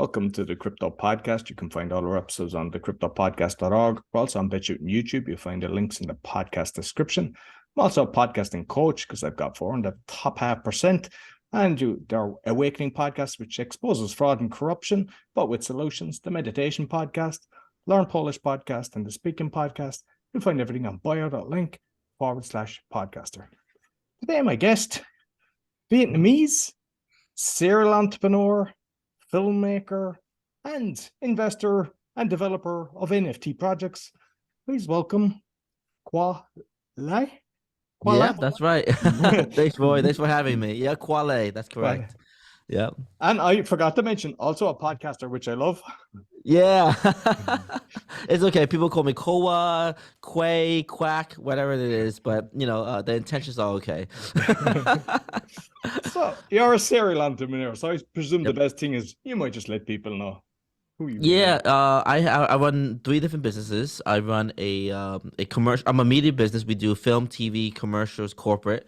Welcome to the Crypto Podcast. You can find all our episodes on thecryptopodcast.org. We're also on BitChute and YouTube. You'll find the links in the podcast description. I'm also a podcasting coach because I've got 4 in the top 0.5%. And there are Awakening podcasts, which exposes fraud and corruption, but with solutions. The Meditation podcast, Learn Polish podcast, and the Speaking podcast. You'll find everything on bio.link/podcaster. Today, my guest, Vietnamese, serial entrepreneur, filmmaker, and investor and developer of NFT projects. Please welcome Khoa Lai. Yeah, that's right. Thanks, Roy. Thanks for having me. Yeah, Kwale. That's correct. Yeah. And I forgot to mention, also a podcaster, which I love. Yeah. It's okay. People call me Koa, Quay, Quack, whatever it is. But, the intentions are okay. So you're a serial entrepreneur. So I presume the best thing is you might just let people know who you are. I run 3 different businesses. I run a commercial. I'm a media business. We do film, TV, commercials, corporate.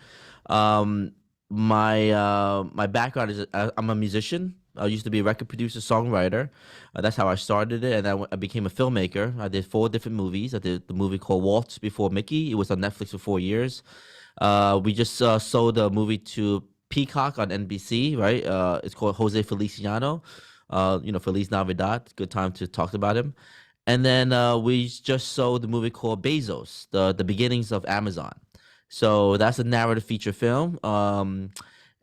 My background is I'm a musician. I used to be a record producer, songwriter. That's how I started it, and I became a filmmaker. I did 4 different movies. I did the movie called Waltz Before Mickey. It was on Netflix for 4 years. We just sold a movie to Peacock on NBC, right? It's called Jose Feliciano. Feliz Navidad. Good time to talk about him. And then we just sold the movie called Bezos, the beginnings of Amazon. So that's a narrative feature film,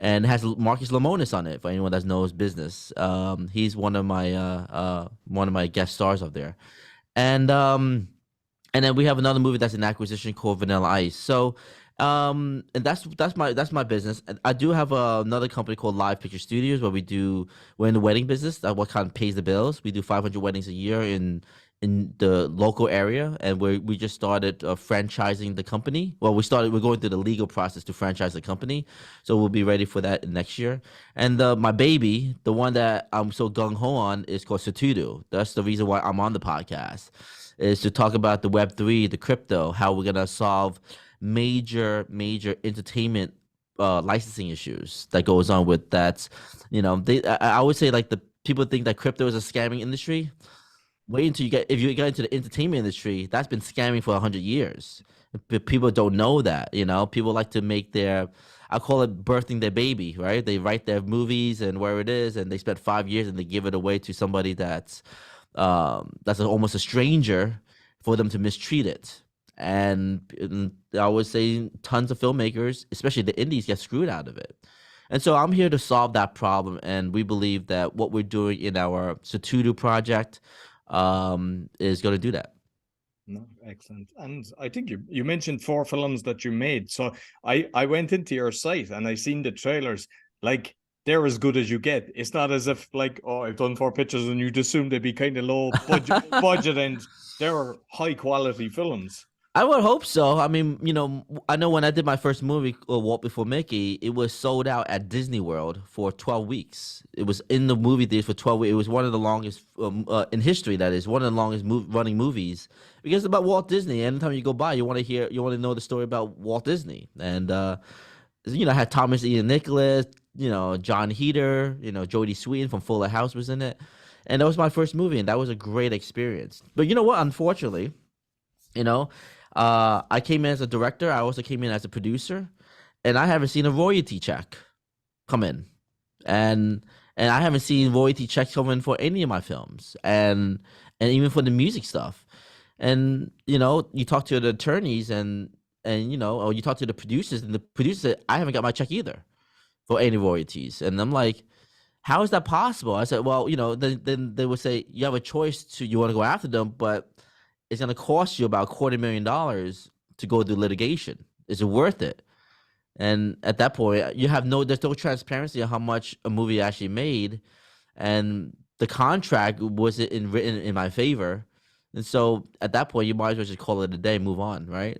and has Marcus Lemonis on it. For anyone that knows business, he's one of my guest stars up there, and then we have another movie that's an acquisition called Vanilla Ice. So, and that's my business. I do have another company called Live Picture Studios where we're in the wedding business. That what kind of pays the bills. We do 500 weddings a year in the local area, and we just started franchising the company. Well, we're going through the legal process to franchise the company, so we'll be ready for that next year. And my baby, the one that I'm so gung-ho on, is called Sutudu. That's the reason why I'm on the podcast, is to talk about the Web3, the crypto, how we're gonna solve major entertainment licensing issues that goes on with that. I would say, like, the people think that crypto is a scamming industry. Wait until if you get into the entertainment industry, that's been scamming for 100 years. But people don't know that, People like to make I call it birthing their baby, right? They write their movies and where it is, and they spend 5 years and they give it away to somebody that's almost a stranger for them to mistreat it. And I would say tons of filmmakers, especially the indies, get screwed out of it. And so I'm here to solve that problem. And we believe that what we're doing in our Sutudu project is going to do that. No, excellent. And I think you mentioned 4 films that you made. So I went into your site and I seen the trailers. Like, they're as good as you get. It's not as if, like, oh, I've done 4 pictures and you'd assume they'd be kind of low budget and they're high quality films. I would hope so. I mean, I know when I did my first movie, Waltz Before Mickey, it was sold out at Disney World for 12 weeks. It was in the movie theater for 12 weeks. It was one of the longest in history. That is one of the longest running movies, because it's about Walt Disney. Anytime you go by, you want to know the story about Walt Disney. And I had Thomas Ian Nicholas, John Heder, Jodie Sweetin from Fuller House was in it, and that was my first movie, and that was a great experience. But you know what? Unfortunately, I came in as a director. I also came in as a producer, and I haven't seen a royalty check come in, and I haven't seen royalty checks come in for any of my films, and even for the music stuff. And you talk to the attorneys, or you talk to the producers, and the producers said, I haven't got my check either for any royalties. And I'm like, how is that possible? I said, well, then they would say, you have a choice you want to go after them, but it's going to cost you about $250,000 to go do litigation. Is it worth it? And at that point, there's no transparency on how much a movie actually made, and the contract wasn't written in my favor. And so at that point, you might as well just call it a day, move on, right?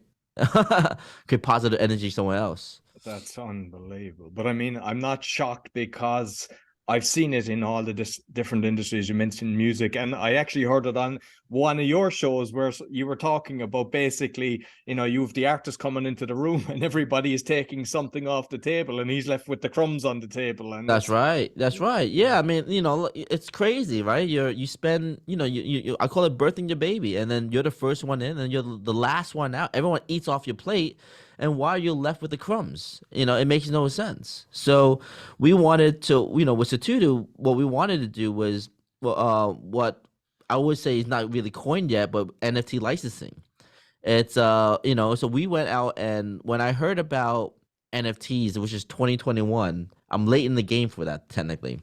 Create positive energy somewhere else. That's unbelievable. But I mean, I'm not shocked because I've seen it in all the different industries. You mentioned music, and I actually heard it on one of your shows where you were talking about basically, you have the artist coming into the room and everybody is taking something off the table and he's left with the crumbs on the table. And That's right. That's right. Yeah, I mean, it's crazy, right? You spend, I call it birthing your baby, and then you're the first one in, and you're the last one out. Everyone eats off your plate, and why are you left with the crumbs? It makes no sense. So we wanted to, with Sutudu, what we wanted to do was, what I would say is not really coined yet, but NFT licensing. It's so we went out, and when I heard about NFTs, which is 2021, I'm late in the game for that technically.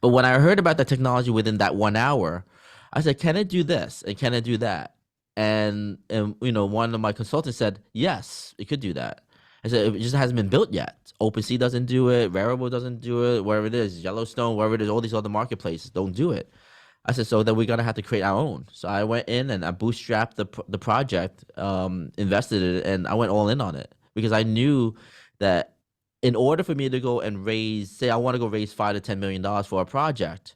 But when I heard about the technology within that 1 hour, I said, "Can it do this and can it do that?" And one of my consultants said, "Yes, it could do that." I said, "It just hasn't been built yet. OpenSea doesn't do it. Rarible doesn't do it. Wherever it is, Yellowstone, wherever it is, all these other marketplaces don't do it." I said, so then we're gonna have to create our own. So I went in and I bootstrapped the project, invested in it, and I went all in on it because I knew that in order for me to go and say I want to go raise $5 to $10 million for a project,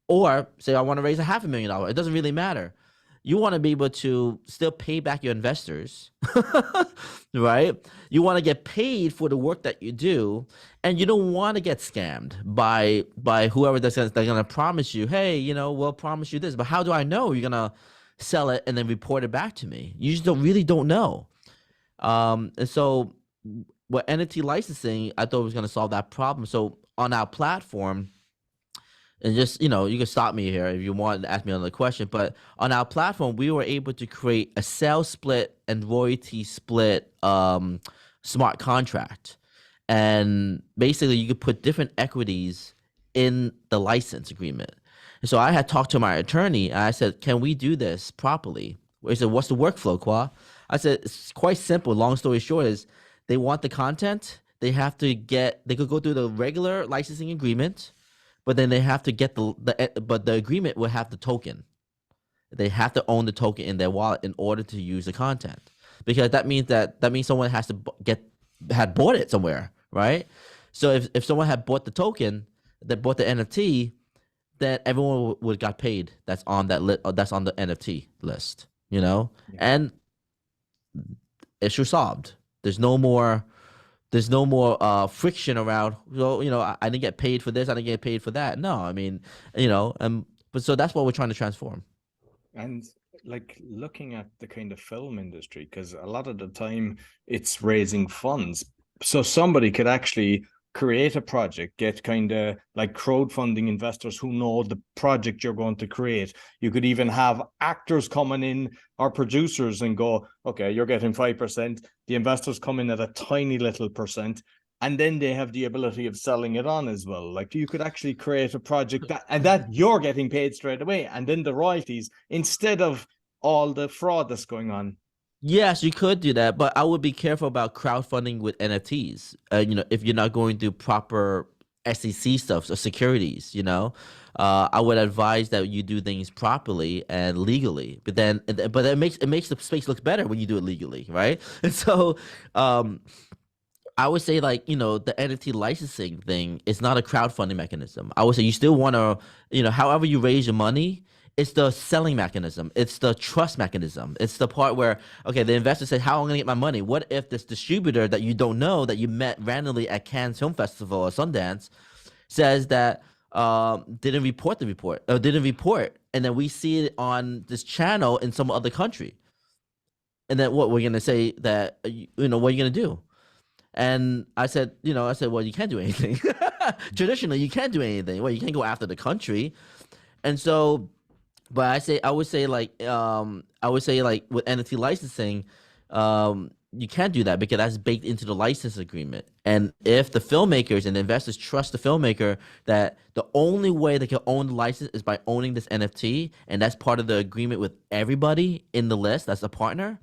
or say I want to raise $500,000, it doesn't really matter. You want to be able to still pay back your investors, right? You want to get paid for the work that you do, and you don't want to get scammed by whoever they're going to promise you, hey, we'll promise you this, but how do I know you're going to sell it and then report it back to me? You just don't know. And so what NFT licensing, I thought was going to solve that problem. So on our platform, and just, you can stop me here if you want to ask me another question. But on our platform, we were able to create a sales split and royalty split smart contract. And basically, you could put different equities in the license agreement. And so I had talked to my attorney, and I said, can we do this properly? He said, what's the workflow, Khoa? I said, it's quite simple. Long story short is they want the content. They could go through the regular licensing agreement, but then they have to get but the agreement will have the token. They have to own the token in their wallet in order to use the content, because that means someone has to had bought it somewhere, right? So if someone had bought the token, that bought the NFT, then everyone would got paid. That's on that that's on the NFT list, and issue solved. There's no more friction around, I didn't get paid for this, I didn't get paid for that. No, I mean, but so that's what we're trying to transform. And like looking at the kind of film industry, because a lot of the time it's raising funds. So somebody could actually create a project, get kind of like crowdfunding investors who know the project you're going to create. You could even have actors coming in or producers and go, okay, you're getting 5%. The investors come in at a tiny little percent, and then they have the ability of selling it on as well. Like you could actually create a project that you're getting paid straight away, and then the royalties instead of all the fraud that's going on. Yes, you could do that, but I would be careful about crowdfunding with NFTs. If you're not going through proper SEC stuff or securities, I would advise that you do things properly and legally. But it makes the space look better when you do it legally, right? And so, I would say the NFT licensing thing is not a crowdfunding mechanism. I would say you still want to, however you raise your money. It's the selling mechanism. It's the trust mechanism. It's the part where, okay, the investor says, how am I going to get my money? What if this distributor that you don't know, that you met randomly at Cannes Film Festival or Sundance, says that didn't report, and then we see it on this channel in some other country. And then what, we're going to say that, what are you going to do? And I said, well, you can't do anything. Traditionally, you can't do anything. Well, you can't go after the country. And so... But I would say with NFT licensing, you can't do that because that's baked into the license agreement. And if the filmmakers and the investors trust the filmmaker that the only way they can own the license is by owning this NFT, and that's part of the agreement with everybody in the list, that's a partner,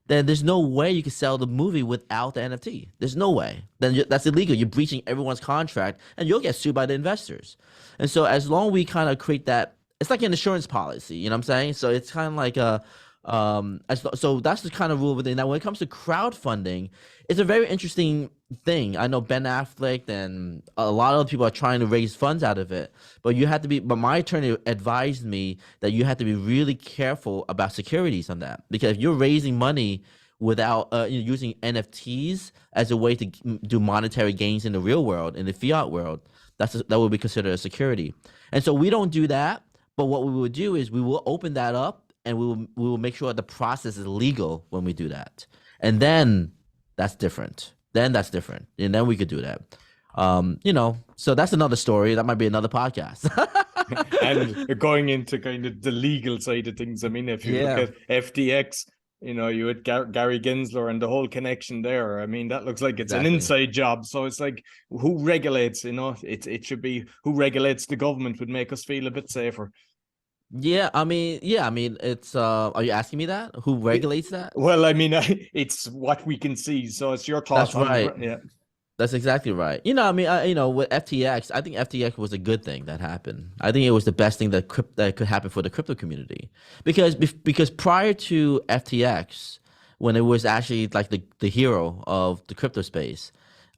then there's no way you can sell the movie without the NFT. There's no way. Then that's illegal. You're breaching everyone's contract, and you'll get sued by the investors. And so as long as we kind of create that, it's like an insurance policy, you know what I'm saying? So it's kind of like so that's the kind of rule within. Now, when it comes to crowdfunding, it's a very interesting thing. I know Ben Affleck and a lot of people are trying to raise funds out of it, but you have to be. But my attorney advised me that you have to be really careful about securities on that, because if you're raising money without using NFTs as a way to do monetary gains in the real world, in the fiat world, that would be considered a security. And so we don't do that. But what we would do is we will open that up, and we will make sure the process is legal when we do that, and then that's different. Then that's different, and then we could do that. So that's another story. That might be another podcast. And going into kind of the legal side of things, I mean, if you look at FTX, you had Gary Gensler and the whole connection there. I mean, that looks like it's an inside job. So it's like, who regulates? It should be who regulates the government would make us feel a bit safer. I mean, it's. Are you asking me that? Who regulates that? Well, I mean, it's what we can see. So it's your thoughts. That's right. Yeah. That's exactly right. With FTX, I think FTX was a good thing that happened. I think it was the best thing that could happen for the crypto community, because prior to FTX, when it was actually like the hero of the crypto space,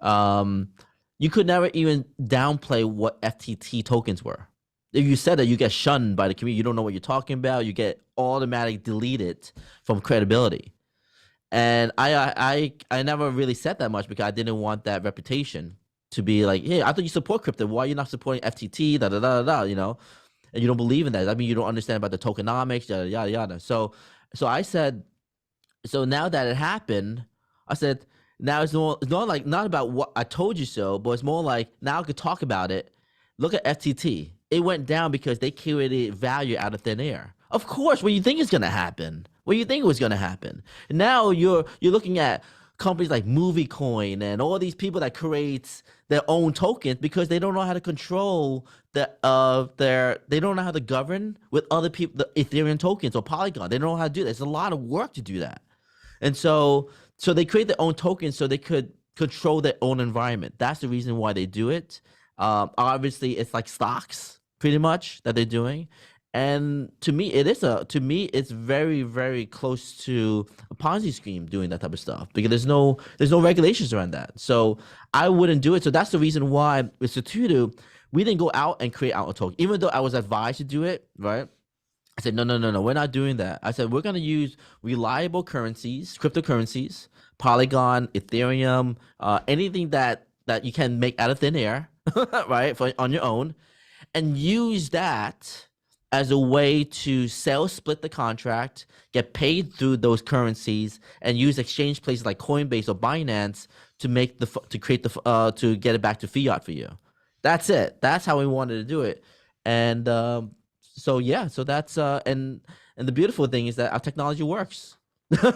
you could never even downplay what FTT tokens were. If you said that, you get shunned by the community. You don't know what you're talking about. You get automatically deleted from credibility. And I never really said that much because I didn't want that reputation to be like, hey, I thought you support crypto. Why are you not supporting FTT? Da da da da. And you don't believe in that. I mean, you don't understand about the tokenomics, yada yada yada. So I said, so now that it happened, I said, now it's not about what I told you so, but it's more like now I could talk about it. Look at FTT. It went down because they created value out of thin air. Of course, what do you think is going to happen? What do you think was going to happen? Now you're looking at companies like MovieCoin and all these people that create their own tokens because they don't know how to control they don't know how to govern with other people, the Ethereum tokens or Polygon. They don't know how to do that. It's a lot of work to do that. And so they create their own tokens so they could control their own environment. That's the reason why they do it. Obviously, it's like stocks pretty much that they're doing. And to me, it's very, very close to a Ponzi scheme doing that type of stuff because there's no regulations around that. So I wouldn't do it. So that's the reason why with Sutudu, we didn't go out and create our own token, even though I was advised to do it, right? I said, no, we're not doing that. I said, we're going to use reliable currencies, cryptocurrencies, Polygon, Ethereum, anything that you can make out of thin air, right, on your own, and use that as a way to split the contract, get paid through those currencies, and use exchange places like Coinbase or Binance to get it back to fiat for you. That's it. That's how we wanted to do it. And so that's and the beautiful thing is that our technology works.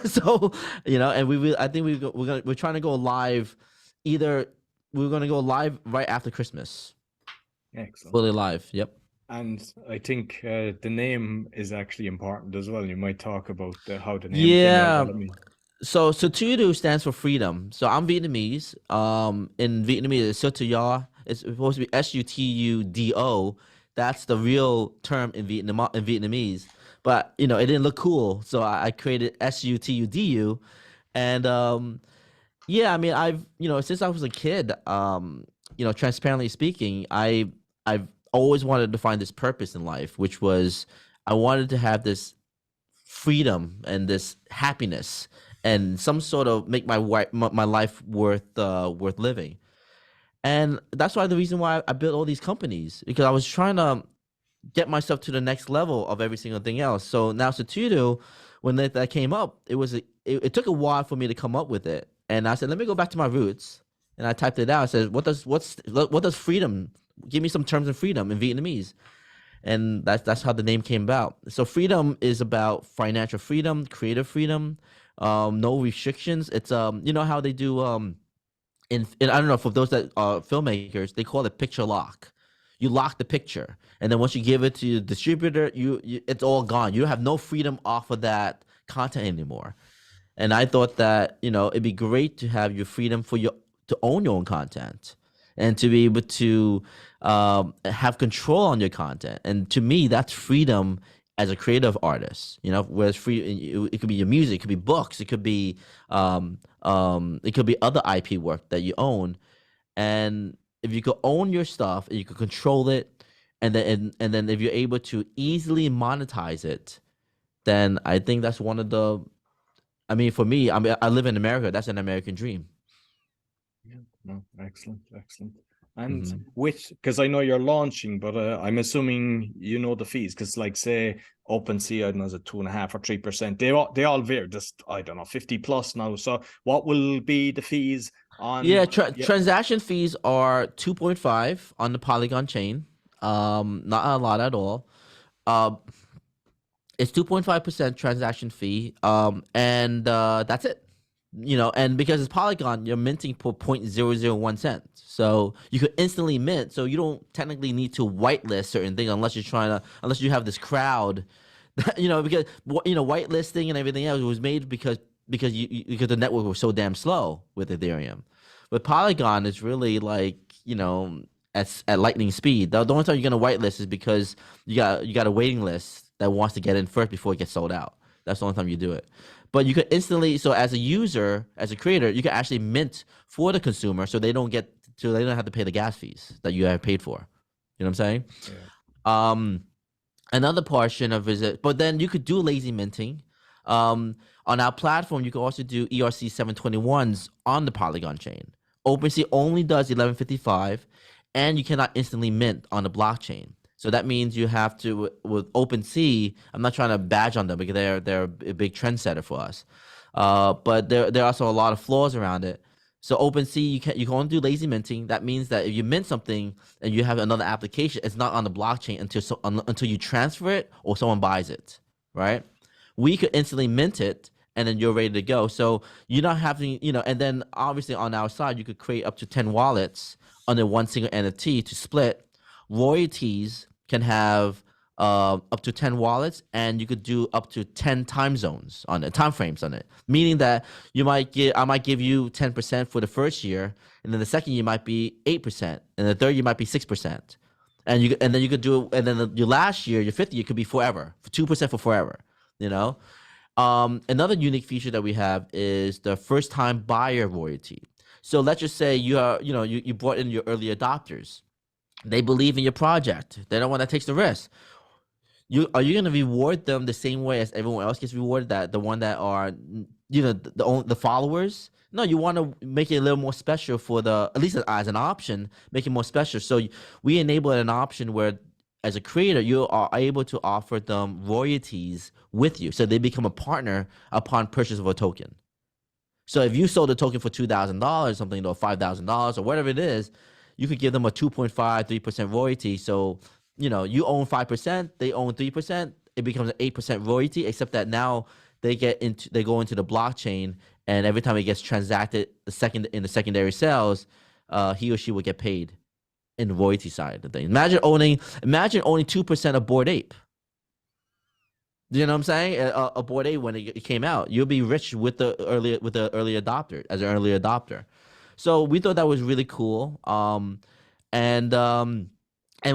So and we're trying to go live. We're going to go live right after Christmas. Excellent. Fully live. Yep. And I think the name is actually important as well. You might talk about how the name came out. So Sutudu stands for freedom. So I'm Vietnamese. In Vietnamese, it's Sutudu. It's supposed to be Sutudo. That's the real term in Vietnamese. But it didn't look cool, so I created Sutudu. And I mean, I've since I was a kid, transparently speaking, I've always wanted to find this purpose in life, which was I wanted to have this freedom and this happiness and some sort of make my life worth living. And that's the reason why I built all these companies, because I was trying to get myself to the next level of every single thing else. So now Sutudu, when that came up, it took a while for me to come up with it. And I said, let me go back to my roots. And I typed it out. I said, what does freedom? Give me some terms of freedom in Vietnamese. And that's how the name came about. So freedom is about financial freedom, creative freedom, no restrictions. It's how they do I don't know, for those that are filmmakers, they call it picture lock. You lock the picture, and then once you give it to the distributor, it's all gone. You have no freedom off of that content anymore. And I thought that it'd be great to have your freedom to own your own content and to be able to have control on your content. And to me, that's freedom as a creative artist. Whereas it could be your music, it could be books, it could be It could be other IP work that you own, and if you could own your stuff, you could control it, and then if you're able to easily monetize it, then I think that's one of the. I mean, for me, I mean, I live in America. That's an American dream. Yeah, no, excellent, excellent. And Hmm. which, because I know you're launching, but I'm assuming you know the fees, because like say OpenSea, I don't know, is it 2.5 or 3%? They all vary. Just I don't know, 50 plus now. So what will be the fees Yeah, on? Yeah, transaction fees are 2.5 on the Polygon chain. Not a lot at all. Um, it's 2.5% transaction fee. And that's it. You know, and because it's Polygon, you're minting for 0.001 cents. So you could instantly mint. So you don't technically need to whitelist certain things unless you have this crowd, you know, because whitelisting and everything else was made because the network was so damn slow with Ethereum. But Polygon is really like, at lightning speed. The only time you're gonna whitelist is because you got a waiting list that wants to get in first before it gets sold out. That's the only time you do it. But you could instantly, so as a user, as a creator, you can actually mint for the consumer, so they don't have to pay the gas fees that you have paid for. You know what I'm saying? yeah. Um, Another portion of it, but then you could do lazy minting. On our platform, you can also do ERC 721s on the Polygon chain. OpenSea only does 1155, and you cannot instantly mint on the blockchain. So that means you have to, with OpenSea. I'm not trying to badge on them because they're a big trendsetter for us, but there are also a lot of flaws around it. So OpenSea, you can only do lazy minting. That means that if you mint something and you have another application, it's not on the blockchain until you transfer it or someone buys it, right? We could instantly mint it and then you're ready to go. So you're not having, and then obviously on our side, you could create up to 10 wallets under one single NFT to split. Royalties can have up to 10 wallets, and you could do up to 10 time zones on it, time frames on it. Meaning that I might give you 10% for the first year, and then the second year might be 8%, and the third year might be 6%. And then you could do, and then your last year, your fifth year could be forever, for 2% for forever, you know? Another unique feature that we have is the first time buyer royalty. So let's just say you brought in your early adopters. They believe in your project. They're the one that takes the risk. Are you going to reward them the same way as everyone else gets rewarded? That the one that are the followers. No, you want to make it a little more special for at least as an option, make it more special. So we enable an option where, as a creator, you are able to offer them royalties with you, so they become a partner upon purchase of a token. So if you sold a token for $2,000, something, or $5,000 or whatever it is, you could give them a 2.5, 3% royalty. So, you own 5%, they own 3%, it becomes an 8% royalty, except that now they go into the blockchain, and every time it gets transacted in the secondary sales, he or she will get paid in the royalty side of the thing. Imagine owning 2% of Bored Ape. You know what I'm saying? A Bored Ape, when it came out, you'll be rich with the early adopter, as an early adopter. So we thought that was really cool. And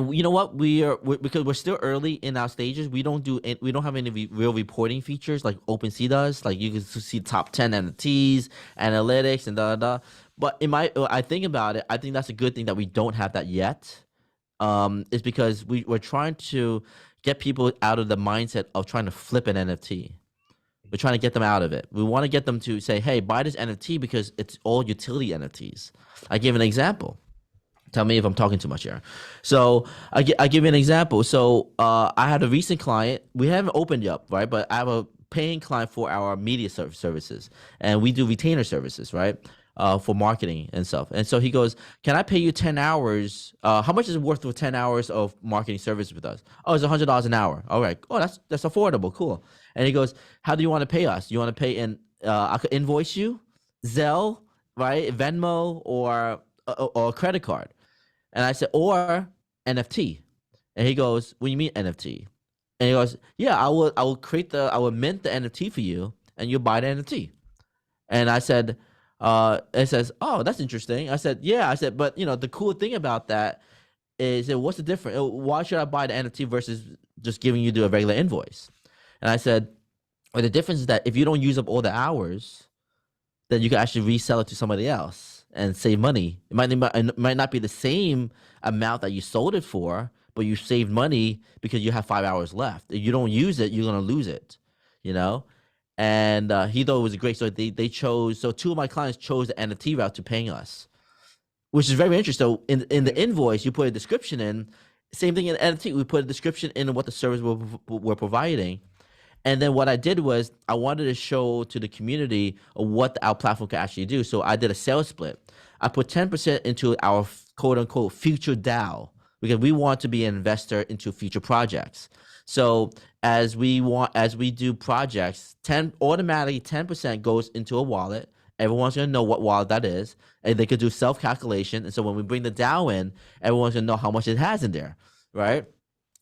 you know what? Because we're still early in our stages. We don't have any real reporting features like OpenSea does. Like you can see top 10 NFTs, analytics, and But I think about it. I think that's a good thing that we don't have that yet. Is because we're trying to get people out of the mindset of trying to flip an NFT. We're trying to get them out of it. We want to get them to say, "Hey, buy this NFT because it's all utility NFTs." I give an example. Tell me if I'm talking too much here. So I give you an example. So I had a recent client. We haven't opened yet, right? But I have a paying client for our media services, and we do retainer services, right? For marketing and stuff. And so he goes, "Can I pay you 10 hours? How much is it worth for 10 hours of marketing service with us?" "Oh, it's $100 an hour." All right. "Oh, that's affordable. Cool." And he goes, "How do you want to pay us? You want to pay in? I could invoice you, Zelle, right, Venmo, or a credit card." And I said, "Or NFT." And he goes, "What do you mean NFT?" And he goes, "Yeah, I will mint the NFT for you, and you'll buy the NFT." And I said, it says, "Oh, that's interesting." I said, "Yeah." I said, "But the cool thing about that is, what's the difference? Why should I buy the NFT versus just giving you a regular invoice?" And I said, "Well, the difference is that if you don't use up all the hours, then you can actually resell it to somebody else and save money. It might not be the same amount that you sold it for, but you saved money because you have 5 hours left. If you don't use it, you're gonna lose it, you know. And he thought it was great. So they chose. So two of my clients chose the NFT route to paying us, which is very interesting. So in the invoice, you put a description in. Same thing in NFT, we put a description in what the service we're providing. And then what I did was I wanted to show to the community what our platform could actually do. So I did a sales split. I put 10% into our quote unquote future DAO because we want to be an investor into future projects. So as we do projects, automatically 10% goes into a wallet. Everyone's gonna know what wallet that is, and they could do self calculation. And so when we bring the DAO in, everyone's gonna know how much it has in there, right?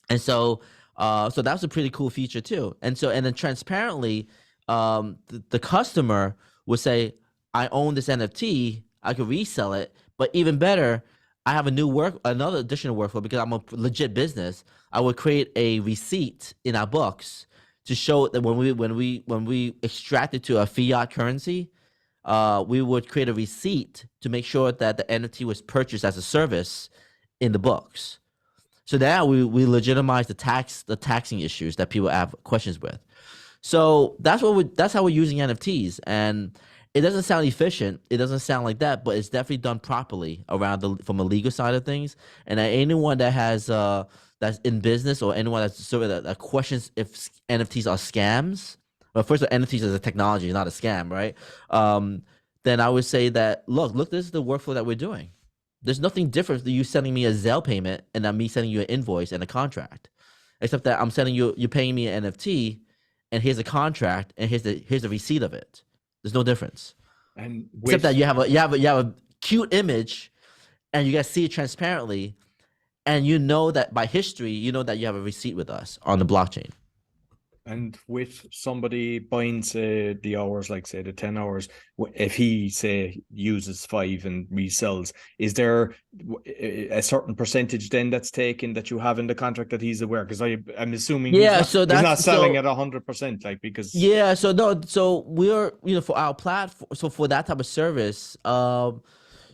And so so that was a pretty cool feature too. And then transparently, the customer would say, I own this NFT, I could resell it, but even better, I have another additional workflow because I'm a legit business. I would create a receipt in our books to show that when we extract it to a fiat currency, we would create a receipt to make sure that the NFT was purchased as a service in the books. So now we legitimize the taxing issues that people have questions with. So that's how we're using NFTs, and it doesn't sound efficient. It doesn't sound like that, but it's definitely done properly from a legal side of things. And anyone that has that's in business or anyone that's sort of that questions if NFTs are scams. Well, first of all, NFTs is a technology, not a scam, right? Then I would say that look, this is the workflow that we're doing. There's nothing different than you sending me a Zelle payment and then me sending you an invoice and a contract, except that I'm sending you're paying me an NFT, and here's a contract, and here's the receipt of it. There's no difference, And except that you have a cute image, and you guys see it transparently, and you know that by history, you know that you have a receipt with us on the blockchain. And with somebody buying, say, the hours, like say the 10 hours, if he say uses 5 and resells, is there a certain percentage then that's taken that you have in the contract that he's aware? Because I'm assuming he's not selling at 100%, like, because so no, so we're for our platform, so for that type of service, no,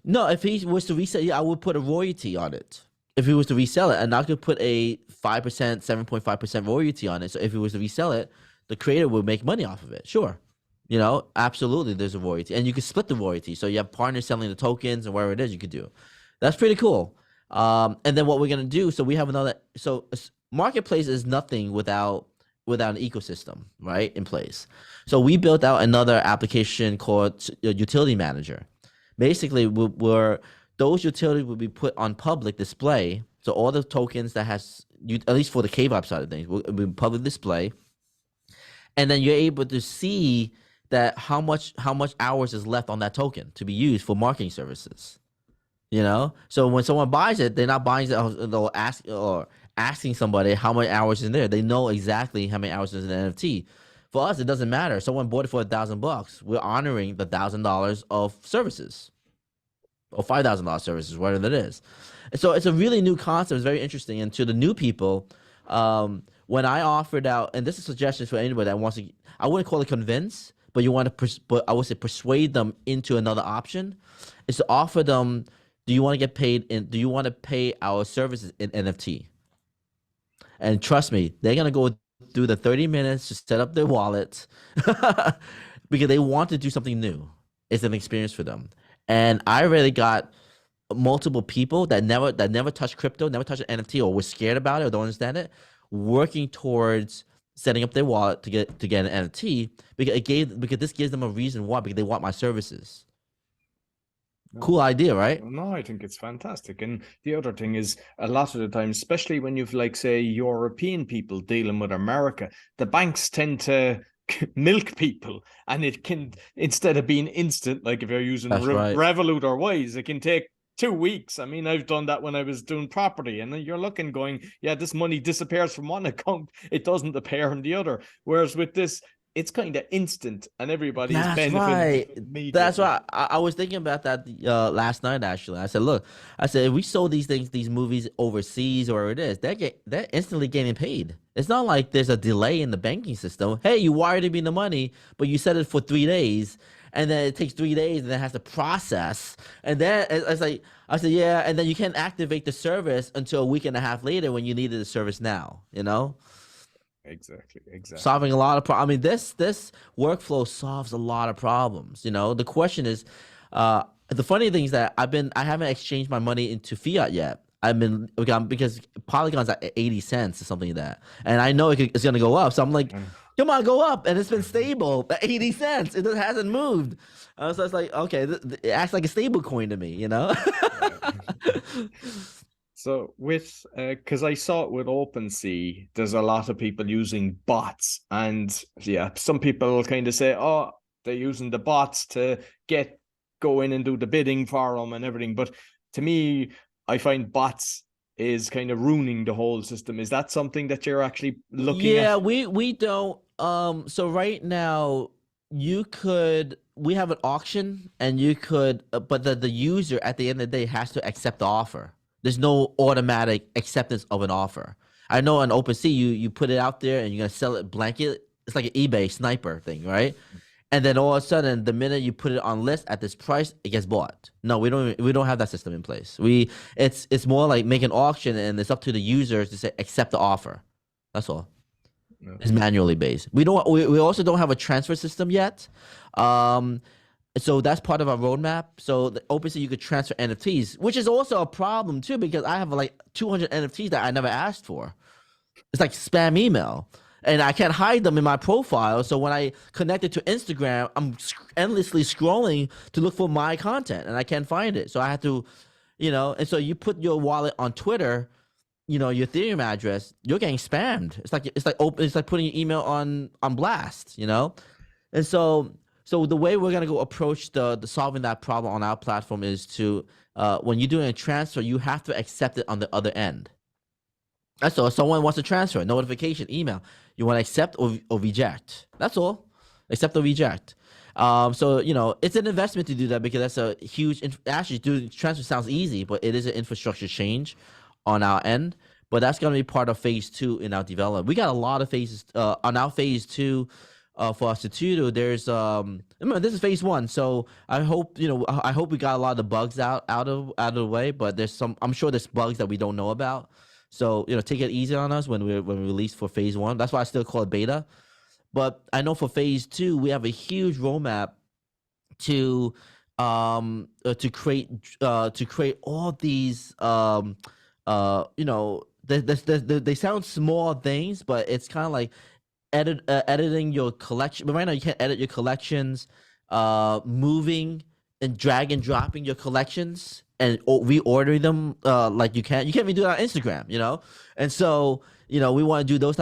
if he was to resell, I would put a royalty on it. If he was to resell it, and I could put a 5%, 7.5% royalty on it. So if he was to resell it, the creator would make money off of it. Sure. Absolutely there's a royalty. And you can split the royalty. So you have partners selling the tokens and whatever it is you could do. That's pretty cool. And then what we're going to do, so we have marketplace is nothing without an ecosystem, right, in place. So we built out another application called Utility Manager. Basically, those utilities will be put on public display. So all the tokens that at least for the KVOP side of things, will be public display. And then you're able to see that how much hours is left on that token to be used for marketing services. So when someone buys it, they're not buying it, they'll asking somebody how many hours is in there. They know exactly how many hours is in the NFT. For us, it doesn't matter. Someone bought it for $1,000. We're honoring the $1,000 of services. Or $5,000 services, whatever it is. And so it's a really new concept. It's very interesting. And to the new people, when I offered out, and this is suggestions for anybody that wants to, I wouldn't call it convince, but but I would say persuade them into another option, is to offer them, do you want to get paid do you want to pay our services in NFT? And trust me, they're going to go through the 30 minutes to set up their wallet because they want to do something new. It's an experience for them. And I really got multiple people that never touched crypto, never touched an NFT, or were scared about it or don't understand it, working towards setting up their wallet to get an NFT because this gives them a reason why, because they want my services. Cool idea, right? No, I think it's fantastic. And the other thing is, a lot of the time, especially when you've, like, say, European people dealing with America, the banks tend to milk people, and it can, instead of being instant, like if you're using Revolut or Wise, it can take 2 weeks. I mean, I've done that when I was doing property, and you're looking going, yeah, this money disappears from one account, it doesn't appear in the other. Whereas with this, it's kind of instant, and everybody's benefiting. That's right. I was thinking about that last night, actually. I said, look, if we sold these movies overseas or wherever it is, they're instantly getting paid. It's not like there's a delay in the banking system. Hey, you wired me the money, but you set it for 3 days, and then it takes 3 days, and then it has to process, and then it's like I said, yeah, and then you can't activate the service until a week and a half later when you needed the service now. Exactly. Solving a lot of problems. I mean, this workflow solves a lot of problems. The question is, the funny thing is that I haven't exchanged my money into fiat yet. Because Polygon's at 80 cents or something like that, and I know it's gonna go up. So I'm like, come on, go up, and it's been stable at 80 cents. It just hasn't moved. So it's like, okay, it acts like a stable coin to me. So because I saw it with OpenSea, there's a lot of people using bots, and yeah, some people kind of say, oh, they're using the bots to go in and do the bidding for them and everything. But to me, I find bots is kind of ruining the whole system. Is that something that you're actually looking at? Yeah, we don't. So right now, we have an auction, and you could, but the user at the end of the day has to accept the offer. There's no automatic acceptance of an offer. I know on OpenSea, you put it out there and you're gonna sell it blanket. It's like an eBay sniper thing, right? And then all of a sudden, the minute you put it on list at this price, it gets bought. No, we don't have that system in place. It's more like make an auction, and it's up to the users to say accept the offer. That's all. No. It's manually based. We also don't have a transfer system yet. So that's part of our roadmap. So obviously you could transfer NFTs, which is also a problem too, because I have like 200 NFTs that I never asked for. It's like spam email, and I can't hide them in my profile. So when I connect it to Instagram, I'm endlessly scrolling to look for my content, and I can't find it. So I have to, and so you put your wallet on Twitter, your Ethereum address, you're getting spammed. It's like putting your email on blast, and so the way we're gonna go approach the solving that problem on our platform is to when you're doing a transfer, you have to accept it on the other end. That's all. If someone wants to transfer, notification, email, you want to accept or reject. That's all. Accept or reject. So it's an investment to do that, because that's a huge. Actually, doing transfer sounds easy, but it is an infrastructure change on our end. But that's gonna be part of phase 2 in our development. We got a lot of phases on our phase 2. For Sutudu, there's remember, this is phase 1, so I hope we got a lot of the bugs out of the way, but I'm sure there's bugs that we don't know about. So take it easy on us when we release for phase 1. That's why I still call it beta. But I know for phase 2 we have a huge roadmap to create all these they sound small things, but it's kind of like editing your collection. But right now you can't edit your collections, moving and drag and dropping your collections and reordering them like you can't even do it on Instagram, and so we want to do those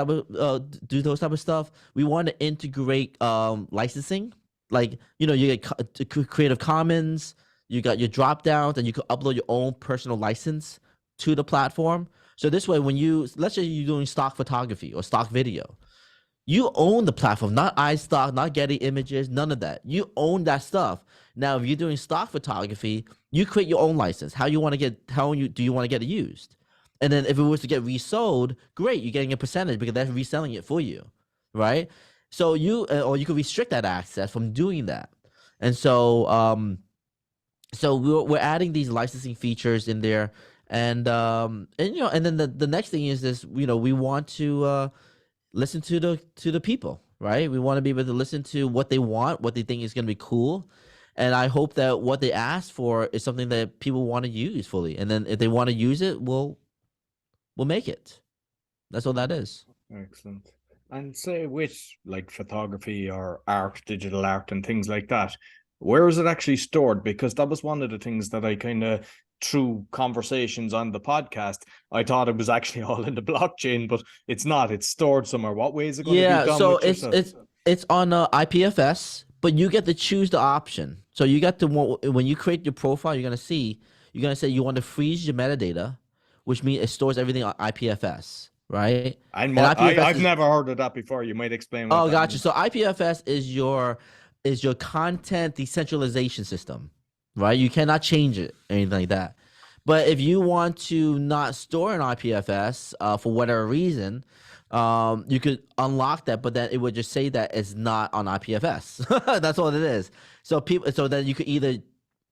type of stuff. We want to integrate licensing, like you get Creative Commons, you got your drop downs, and you can upload your own personal license to the platform. So this way, when let's say you're doing stock photography or stock video, you own the platform, not iStock, not Getty Images, none of that. You own that stuff. Now, if you're doing stock photography, you create your own license. Do you want to get it used? And then if it was to get resold, great, you're getting a percentage because they're reselling it for you, right? So or you could restrict that access from doing that. And so, we're adding these licensing features in there, and then the next thing is this, we want to listen to the people, right? We want to be able to listen to what they want, what they think is going to be cool. And I hope that what they ask for is something that people want to use fully. And then if they want to use it, we'll make it. That's all that is. Excellent. And say with like photography or art, digital art and things like that, where is it actually stored? Because that was one of the things that I kind of, through conversations on the podcast, I thought it was actually all in the blockchain, but it's not. It's stored somewhere. What way is it going to be done? So it's on IPFS, but you get to choose the option. So you got to, when you create your profile, you're gonna say you want to freeze your metadata, which means it stores everything on IPFS, right? And I've never heard of that before. You might explain. Oh, gotcha. So IPFS is your content decentralization system, right? You cannot change it, anything like that. But if you want to not store an IPFS for whatever reason, you could unlock that, but then it would just say that it's not on IPFS. That's all it is. So then you could either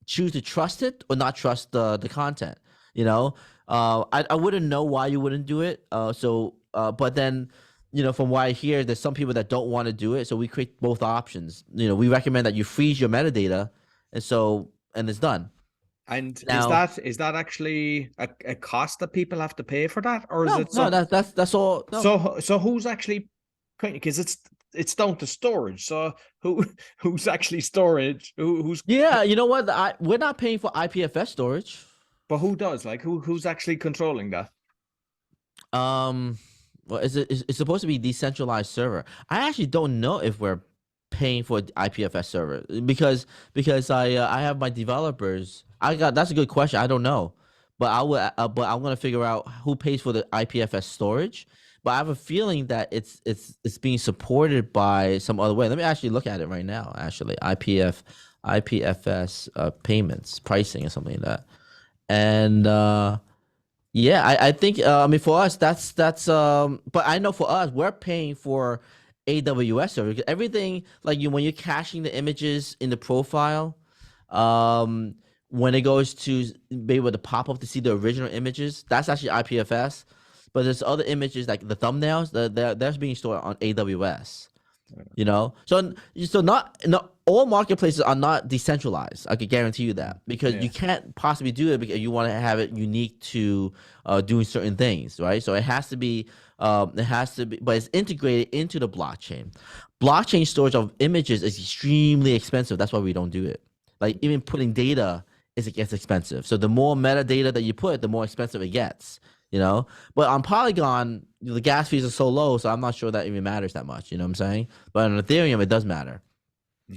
choose to trust it or not trust the content. You know, I wouldn't know why you wouldn't do it. But then, from what I hear, there's some people that don't want to do it. So we create both options. We recommend that you freeze your metadata, and it's done. And Now, is that actually a cost that people have to pay for that, or is no, it no, that's all. No. so who's actually, because it's down to storage. So who's actually storage? Who's Yeah, you know what? We're not paying for IPFS storage. But who does? Like who's actually controlling that? Um, well, it's supposed to be decentralized server. I actually don't know if we're paying for IPFS server because I have my developers. That's a good question. I don't know, but but I'm gonna figure out who pays for the IPFS storage. But I have a feeling that it's being supported by some other way. Let me actually look at it right now. Actually, IPFS payments pricing or something like that. And yeah, I think I mean for us that's but I know for us we're paying for AWS server because everything like when you're caching the images in the profile, when it goes to be able to pop up to see the original images, that's actually IPFS. But there's other images like the thumbnails that's being stored on AWS. So not all marketplaces are not decentralized. I can guarantee you that because you can't possibly do it because you want to have it unique to doing certain things, right? So it has to be, but it's integrated into the blockchain. Blockchain storage of images is extremely expensive. That's why we don't do it. Like even putting data it gets expensive. So the more metadata that you put, the more expensive it gets. But on Polygon, the gas fees are so low, so I'm not sure that even matters that much. You know what I'm saying? But on Ethereum, it does matter.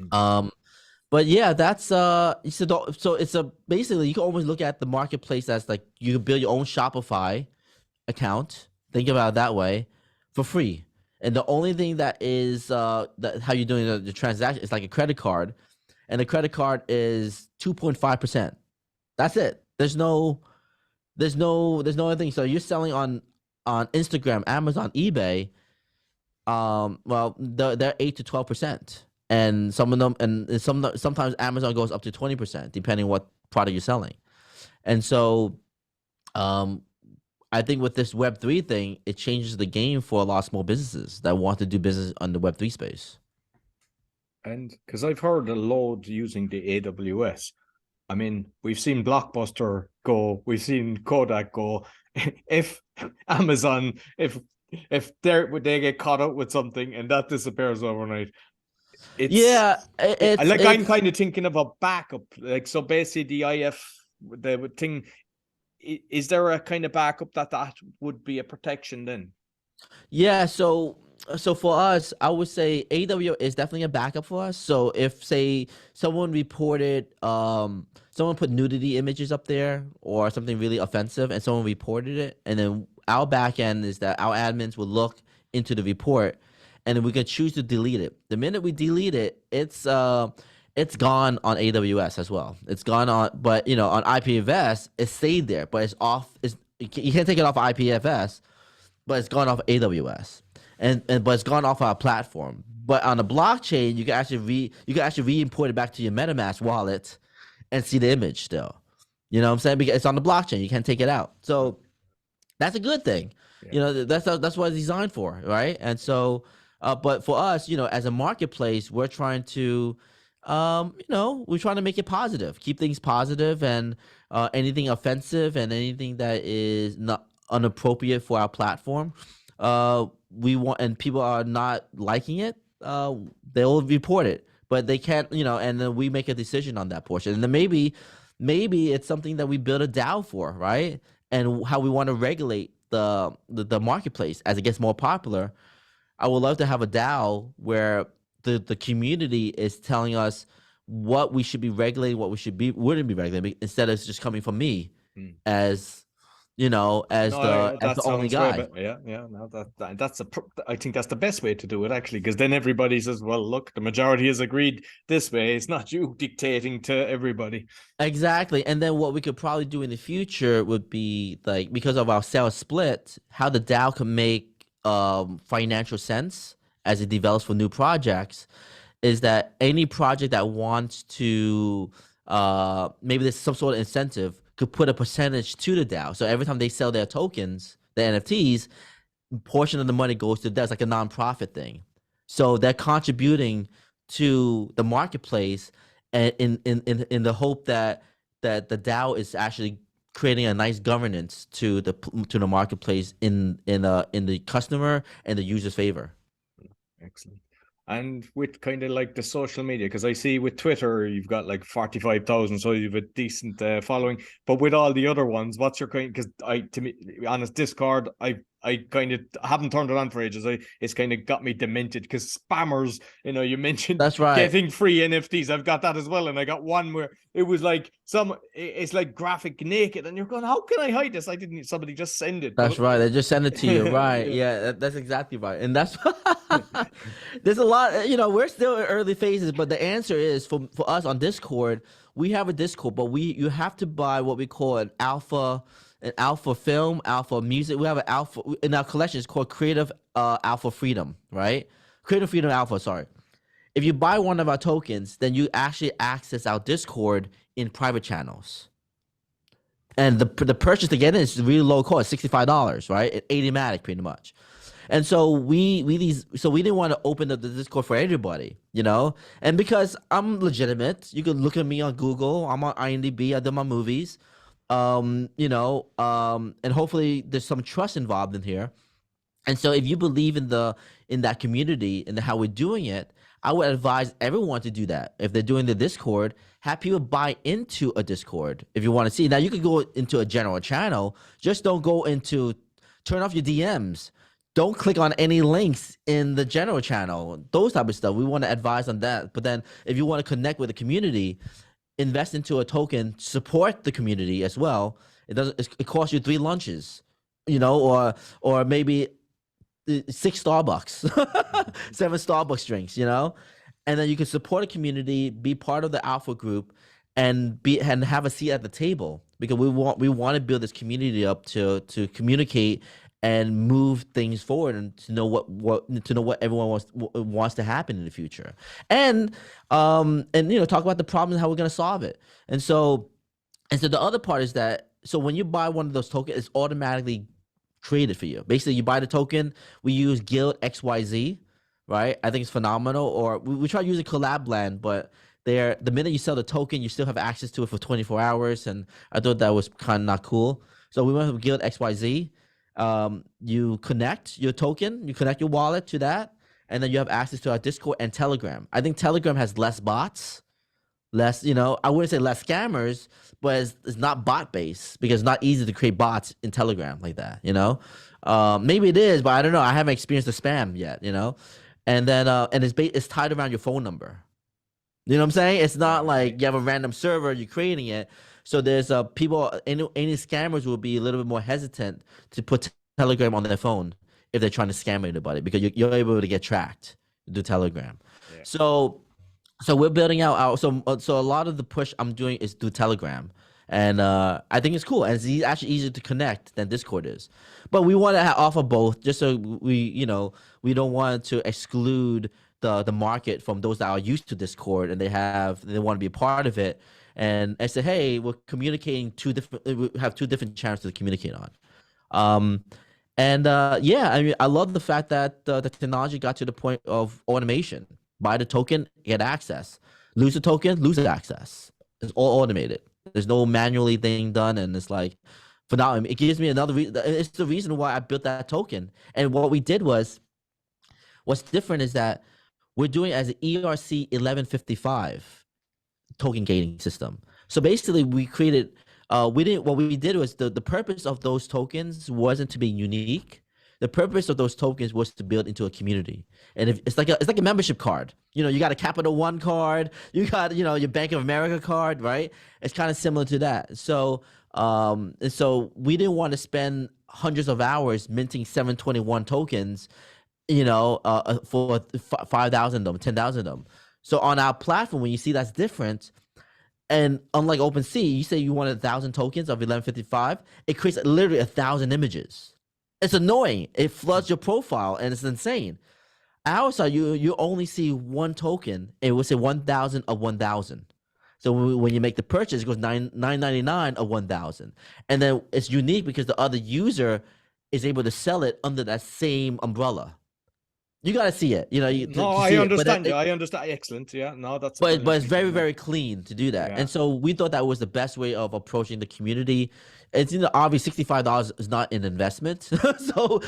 But yeah, that's so it's basically you can always look at the marketplace as like you can build your own Shopify account. Think about it that way, for free. And the only thing that is that how you're doing the transaction is like a credit card, and the credit card is 2.5%. That's it. There's no other thing. So you're selling on Instagram, Amazon, eBay. Well, they're 8 to 12%, and some of them, and sometimes Amazon goes up to 20%, depending what product you're selling. And so, I think with this Web3 thing, it changes the game for a lot of small businesses that want to do business on the Web3 space. And because I've heard a load using the AWS. I mean, we've seen Blockbuster go, we've seen Kodak go. If Amazon, if they get caught up with something and that disappears overnight, I'm kind of thinking of a backup. Like so, basically, the thing. Is there a kind of backup that would be a protection then? Yeah, so for us, I would say AWS is definitely a backup for us. So if say someone reported someone put nudity images up there or something really offensive and someone reported it, and then our back end is that our admins will look into the report and then we can choose to delete it. The minute we delete it, it's gone on AWS as well. It's gone on, but on IPFS, it stayed there, but it's off. You can't take it off IPFS, but it's gone off AWS, but it's gone off our platform. But on the blockchain, you can actually re-import it back to your MetaMask wallet and see the image still. You know what I'm saying? Because it's on the blockchain, you can't take it out. So that's a good thing. Yeah. That's what it's designed for, right? And so, but for us, as a marketplace, we're trying to, we're trying to make it positive, keep things positive, and anything offensive and anything that is not inappropriate for our platform, we want, and people are not liking it, they'll report it, but they can't, and then we make a decision on that portion, and then maybe it's something that we build a DAO for, right? And how we want to regulate the marketplace as it gets more popular. I would love to have a DAO where the community is telling us what we should be regulating, what wouldn't be regulating, instead of just coming from me as the only guy. I think that's the best way to do it, actually, because then everybody says, well, look, the majority has agreed this way. It's not you dictating to everybody. Exactly. And then what we could probably do in the future would be, like, because of our sales split, how the DAO can make financial sense as it develops for new projects is that any project that wants to maybe there's some sort of incentive could put a percentage to the DAO. So every time they sell their tokens, the NFTs, portion of the money goes to that's like a nonprofit thing. So they're contributing to the marketplace and in the hope that the DAO is actually creating a nice governance to the marketplace in the customer and the user's favor. Excellent. And with kind of like the social media, because I see with Twitter, you've got like 45,000, so you've a decent following. But with all the other ones, what's your kind? Because to be honest, Discord, I kind of haven't turned it on for ages. It's kind of got me demented because spammers, you mentioned That's right. getting free NFTs. I've got that as well. And I got one where it was like it's like graphic naked. And you're going, how can I hide this? Somebody just send it. That's right. They just send it to you. Right. Yeah, that's exactly right. And that's, there's a lot, we're still in early phases, but the answer is for us on Discord, we have a Discord, but you have to buy what we call an alpha film, alpha music. We have an alpha in our collection. It's called Creative Alpha Freedom, right? Creative Freedom Alpha, sorry. If you buy one of our tokens, then you actually access our Discord in private channels. And the purchase to get in is really low cost, $65, right? 80matic pretty much. And so we didn't want to open up the Discord for everybody, And because I'm legitimate, you can look at me on Google. I'm on IMDb. I do my movies. And hopefully there's some trust involved in here. And so if you believe in that community and how we're doing it, I would advise everyone to do that. If they're doing the Discord, have people buy into a Discord if you want to see. Now you could go into a general channel, just don't go turn off your DMs. Don't click on any links in the general channel, those type of stuff. We want to advise on that. But then if you want to connect with the community, invest into a token, support the community as well. It costs you 3 lunches, or maybe 6 Starbucks, 7 Starbucks drinks, and then you can support a community, be part of the alpha group, and have a seat at the table, because we want to build this community up to communicate and move things forward, and to know what everyone wants to happen in the future, and talk about the problem and how we're going to solve it. And so the other part is that, so when you buy one of those tokens, it's automatically created for you. Basically, you buy the token. We use Guild XYZ, right? I think it's phenomenal. Or we try to use a collab land, but the minute you sell the token, you still have access to it for 24 hours, and I thought that was kind of not cool. So we went with Guild XYZ. You connect your token, you connect your wallet to that, and then you have access to our Discord and Telegram. I think Telegram has less bots, less, I wouldn't say less scammers, but it's not bot based, because it's not easy to create bots in Telegram like that, maybe it is, but I don't know. I haven't experienced the spam yet, and then and it's tied around your phone number. You know what I'm saying? It's not like you have a random server, you're creating it. So there's people, any scammers will be a little bit more hesitant to put Telegram on their phone if they're trying to scam anybody, because you're able to get tracked through Telegram. Yeah. So we're building out so a lot of the push I'm doing is through Telegram, and I think it's cool, and it's actually easier to connect than Discord is. But we want to offer both, just so we don't want to exclude the market from those that are used to Discord and they want to be a part of it. And I said, hey, we're communicating we have 2 different channels to communicate on. I love the fact that the technology got to the point of automation. Buy the token, get access. Lose the token, lose access. It's all automated. There's no manually thing done, and it's like phenomenal. It gives me another reason. It's the reason why I built that token. And what we did was, what's different is that we're doing it as an ERC 1155 token gating system. So basically, we created. What we did was the purpose of those tokens wasn't to be unique. The purpose of those tokens was to build into a community, and it's like a membership card. You got a Capital One card, you got your Bank of America card, right? It's kind of similar to that. So and so we didn't want to spend hundreds of hours minting 721 tokens, for 5,000 of them, 10,000 of them. So on our platform, when you see that's different, and unlike OpenSea, you say you want 1,000 tokens of 1155, it creates literally 1,000 images. It's annoying. It floods your profile and it's insane. Outside, you only see one token. It will say 1,000 of 1,000. So when you make the purchase, it goes 999 of 1,000, and then it's unique because the other user is able to sell it under that same umbrella. You got to see it, No, to I see it. understand. I understand. Excellent. Yeah. No, that's a But brilliant it's thing to very, know. very clean to do that. Yeah. And so we thought that was the best way of approaching the community. It's obviously $65 is not an investment. So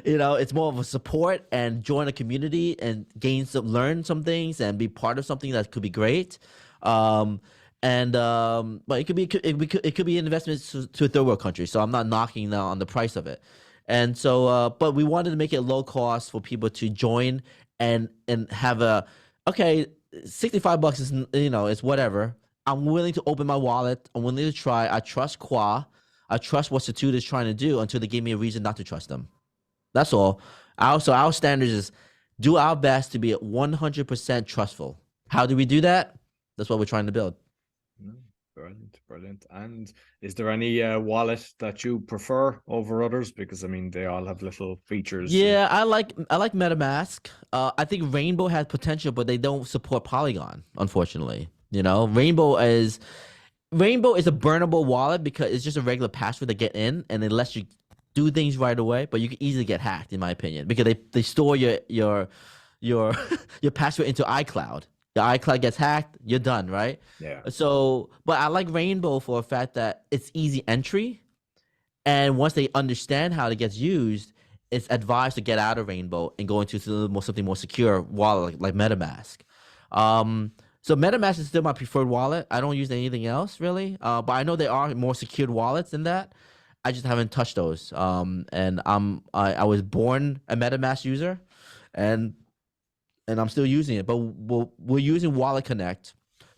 it's more of a support and join a community and learn some things and be part of something that could be great. But it could be an investment to a third world country. So I'm not knocking on the price of it. And so but we wanted to make it low cost for people to join and have okay, $65 is, it's whatever. I'm willing to open my wallet. I'm willing to try. I trust Khoa. I trust what Sutudu is trying to do until they give me a reason not to trust them. That's all. Our standards is do our best to be 100% trustful. How do we do that? That's what we're trying to build. Brilliant, brilliant. And is there any wallet that you prefer over others? Because I mean, they all have little features. Yeah, I like MetaMask. I think Rainbow has potential, but they don't support Polygon, unfortunately. Rainbow is a burnable wallet because it's just a regular password to get in, and it lets you do things right away. But you can easily get hacked, in my opinion, because they store your your password into iCloud. Your iCloud gets hacked, you're done, right? Yeah. So, but I like Rainbow for a fact that it's easy entry, and once they understand how it gets used, it's advised to get out of Rainbow and go into something more secure wallet like MetaMask. So MetaMask is still my preferred wallet. I don't use anything else really, but I know there are more secured wallets than that. I just haven't touched those. And I was born a MetaMask user, and I'm still using it. But we're using Wallet Connect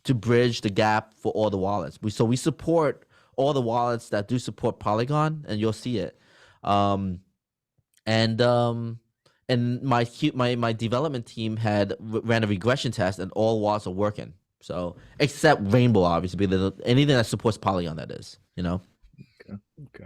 to bridge the gap for all the wallets. We support all the wallets that do support Polygon, and you'll see it. And my development team ran a regression test, and all wallets are working. So except Rainbow, obviously, anything that supports Polygon, that is. Okay.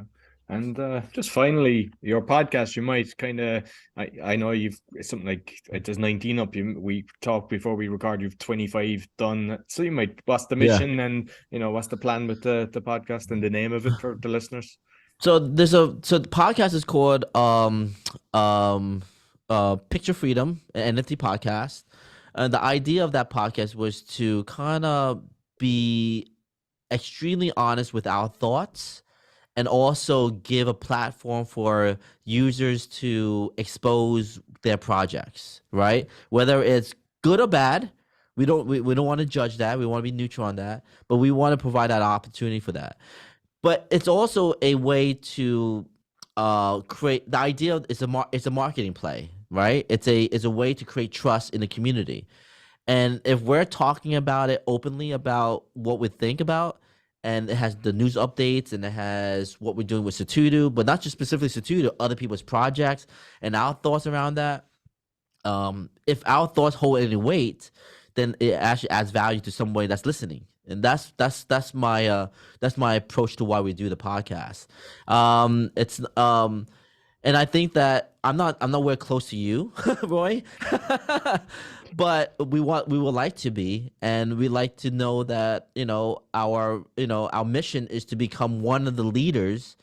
And just finally, your podcast, you might kind of, I know you've something like, there's 19 up. We talked before we record, you've 25 done. So you might, what's the mission and, what's the plan with the podcast and the name of it for the listeners? So the podcast is called Picture Freedom, an NFT podcast. And the idea of that podcast was to kind of be extremely honest with our thoughts, and also give a platform for users to expose their projects, right? Whether it's good or bad, we don't want to judge that. We want to be neutral on that, but we want to provide that opportunity for that. But it's also a way to create. The idea is it's a marketing play, right? It's a way to create trust in the community, and if we're talking about it openly about what we think about, and it has the news updates, and it has what we're doing with Sutudu, but not just specifically Sutudu, other people's projects and our thoughts around that. If our thoughts hold any weight, then it actually adds value to somebody that's listening, and that's my approach to why we do the podcast. And I think that I'm not nowhere close to you, Roy. But we would like to be, and we like to know that our mission is to become one of the leaders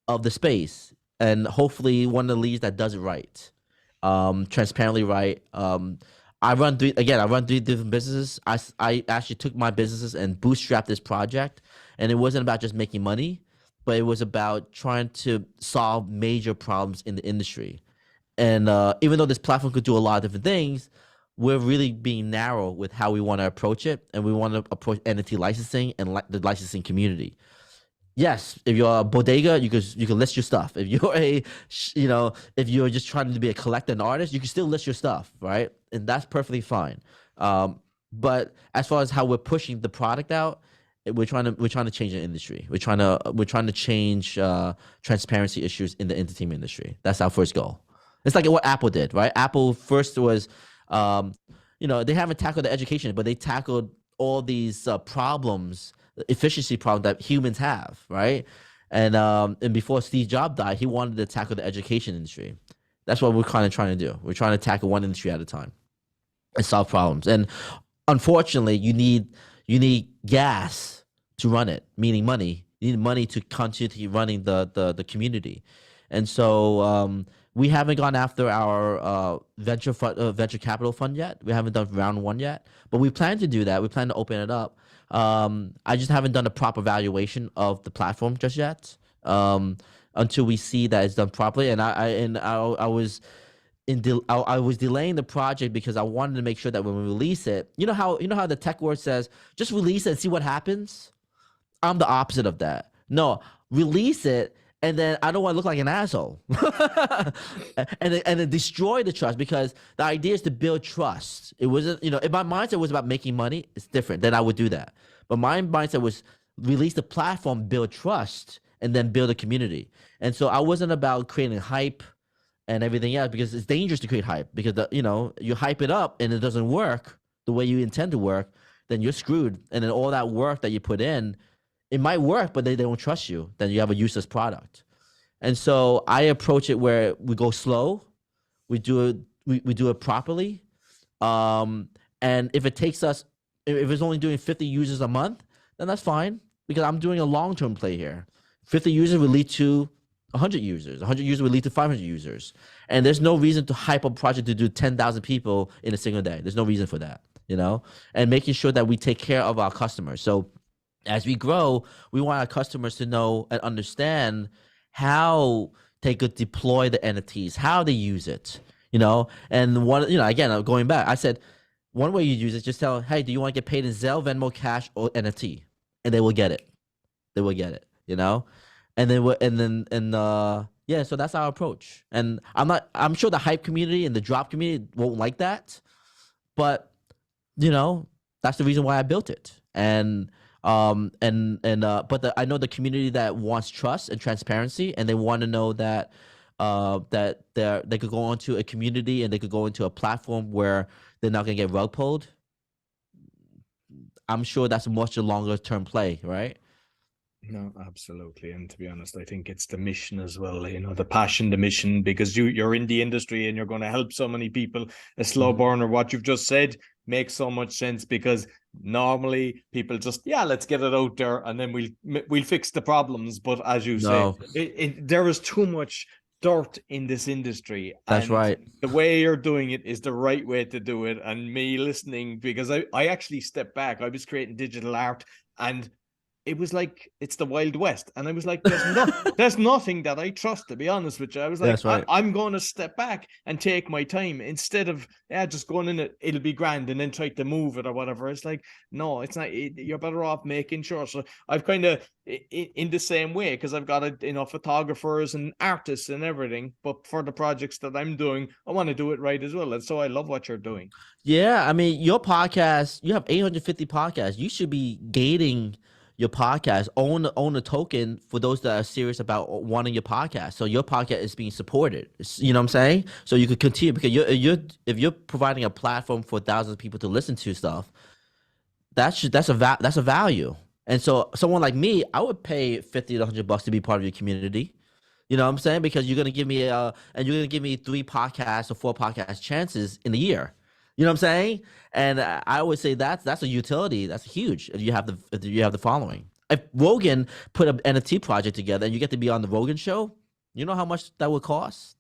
of the space, and hopefully one of the leaders that does it right, transparently right. I run three different businesses. I actually took my businesses and bootstrapped this project, and it wasn't about just making money, but it was about trying to solve major problems in the industry. And even though this platform could do a lot of different things, we're really being narrow with how we want to approach it, and we want to approach NFT licensing and the licensing community. Yes, if you're a bodega, you can list your stuff. If you're if you're just trying to be a collector and artist, you can still list your stuff, right? And that's perfectly fine. But as far as how we're pushing the product out, we're trying to change the industry. We're trying to change transparency issues in the entertainment industry. That's our first goal. It's like what Apple did, right? Apple first was, they haven't tackled the education, but they tackled all these problems, efficiency problems that humans have, right? And before Steve Jobs died, he wanted to tackle the education industry. That's what we're kind of trying to do. We're trying to tackle one industry at a time and solve problems. And unfortunately, you need gas to run it, meaning money. You need money to continue to keep running the community. And so we haven't gone after our venture capital fund yet. We haven't done round one yet, but we plan to do that. We plan to open it up. I just haven't done a proper valuation of the platform just yet. Until we see that it's done properly. And I was I was delaying the project because I wanted to make sure that when we release it, you know how the tech world says just release it and see what happens. I'm the opposite of that. No, release it, and then I don't want to look like an asshole, and then destroy the trust, because the idea is to build trust. It wasn't, if my mindset was about making money, it's different. Then I would do that. But my mindset was release the platform, build trust, and then build a community. And so I wasn't about creating hype and everything else, because it's dangerous to create hype, because you hype it up and it doesn't work the way you intend to work, then you're screwed. And then all that work that you put in, it might work, but they don't trust you. Then you have a useless product. And so I approach it where we go slow, we do it properly. And if it's only doing 50 users a month, then that's fine, because I'm doing a long-term play here. 50 users will lead to 100 users. 100 users will lead to 500 users. And there's no reason to hype up a project to do 10,000 people in a single day. There's no reason for that, and making sure that we take care of our customers. So as we grow, we want our customers to know and understand how they could deploy the NFTs, how they use it, and again, going back, I said, one way you use it, just tell, hey, do you want to get paid in Zelle, Venmo, Cash, or NFT? And they will get it. They will get it, yeah, so that's our approach. And I'm sure the hype community and the drop community won't like that, but that's the reason why I built it. And I know the community that wants trust and transparency, and they want to know that they could go onto a community and they could go into a platform where they're not gonna get rug pulled. I'm sure that's a much longer term play, right? No, absolutely. And to be honest, I think it's the mission as well, the passion, the mission, because you're in the industry and you're going to help so many people. A slow burner, what you've just said makes so much sense, because normally people just, let's get it out there and then we'll fix the problems. But as you say, there is too much dirt in this industry. That's right. The way you're doing it is the right way to do it. And me listening, because I actually stepped back. I was creating digital art, and it was like, it's the Wild West. And I was like, there's nothing that I trust, to be honest with you. I was like, right. I'm going to step back and take my time instead of just going in it'll be grand and then try to move it or whatever. It's like, no, it's not. You're better off making sure. So I've kind of in the same way, because I've got photographers and artists and everything, but for the projects that I'm doing, I want to do it right as well. And so I love what you're doing. Yeah, I mean, your podcast, you have 850 podcasts. You should be gating your podcast, own a token for those that are serious about wanting your podcast. So your podcast is being supported. You know what I'm saying? So you could continue, because if you're providing a platform for thousands of people to listen to stuff, that's a value. And so someone like me, I would pay $50 to $100 to be part of your community. You know what I'm saying? Because you're gonna give me 3 podcasts or 4 podcast chances in a year. You know what I'm saying? And I would say that's a utility. That's huge if you have the following. If Rogan put an NFT project together and you get to be on the Rogan show, you know how much that would cost?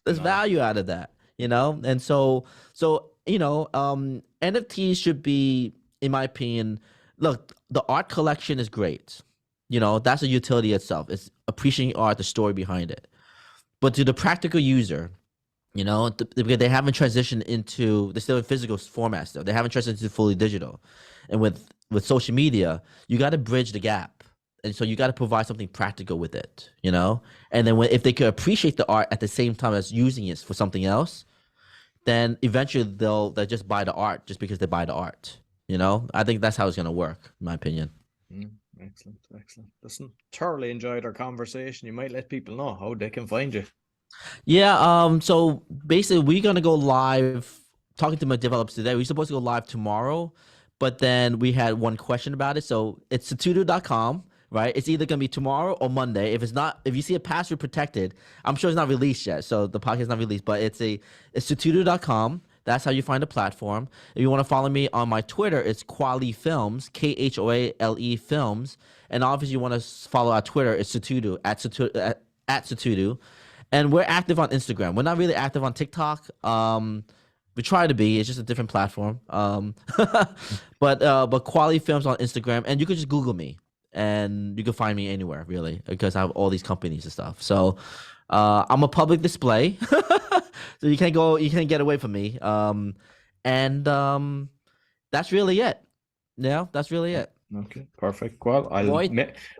There's value out of that, And so NFTs should be, in my opinion, look, the art collection is great. That's a utility itself. It's appreciating art, the story behind it. But to the practical user, because they haven't transitioned into, they're still in physical format still. They haven't transitioned to fully digital. And with social media, you got to bridge the gap. And so you got to provide something practical with it, And then if they could appreciate the art at the same time as using it for something else, then eventually they'll just buy the art just because they buy the art, I think that's how it's going to work, in my opinion. Excellent. Listen, thoroughly enjoyed our conversation. You might let people know how they can find you. Yeah, so basically we're gonna go live talking to my developers today. We're supposed to go live tomorrow, but then we had one question about it. So it's sutudu.com, right? It's either gonna be tomorrow or Monday. If it's not, if you see a password protected, I'm sure it's not released yet. So the podcast is not released, but it's sutudu.com. That's how you find the platform. If you want to follow me on my Twitter, it's Khoale Films, Khoale Films. And obviously, you want to follow our Twitter, it's Sutudu, at Sutudu. And we're active on Instagram. We're not really active on TikTok. We try to be. It's just a different platform. But Khoale Films on Instagram, and you can just Google me, and you can find me anywhere really, because I have all these companies and stuff. So I'm a public display, so you can't get away from me. And that's really it. Yeah, that's really it. Okay, perfect. Well, Roy?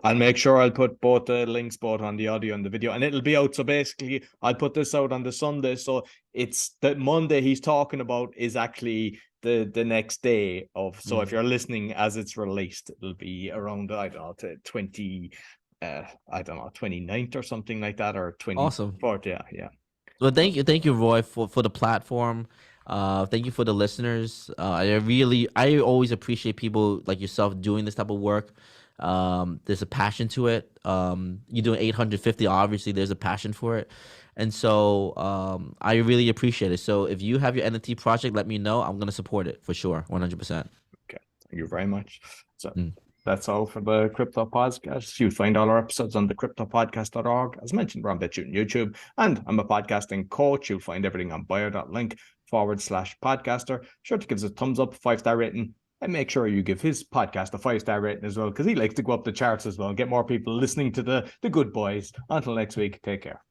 I'll make sure I'll put both the links, both on the audio and the video, and it'll be out. So basically, I'll put this out on the Sunday. So it's the Monday he's talking about is actually the next day of. So if you're listening as it's released, it'll be around, I don't know, 29th or something like that, or 24th. Awesome. Yeah. Well, thank you, Roy, for the platform. Thank you for the listeners. I always appreciate people like yourself doing this type of work. There's a passion to it. You're doing 850. Obviously, there's a passion for it, and so I really appreciate it. So if you have your NFT project, let me know. I'm gonna support it for sure, 100%. Okay, thank you very much. So. That's all for the Crypto Podcast. You find all our episodes on thecryptopodcast.org. As mentioned, we're on BitChute and YouTube. And I'm a podcasting coach. You'll find everything on bio.link/podcaster. Sure to give us a thumbs up, 5-star rating. And make sure you give his podcast a 5-star rating as well, because he likes to go up the charts as well and get more people listening to the good boys. Until next week, take care.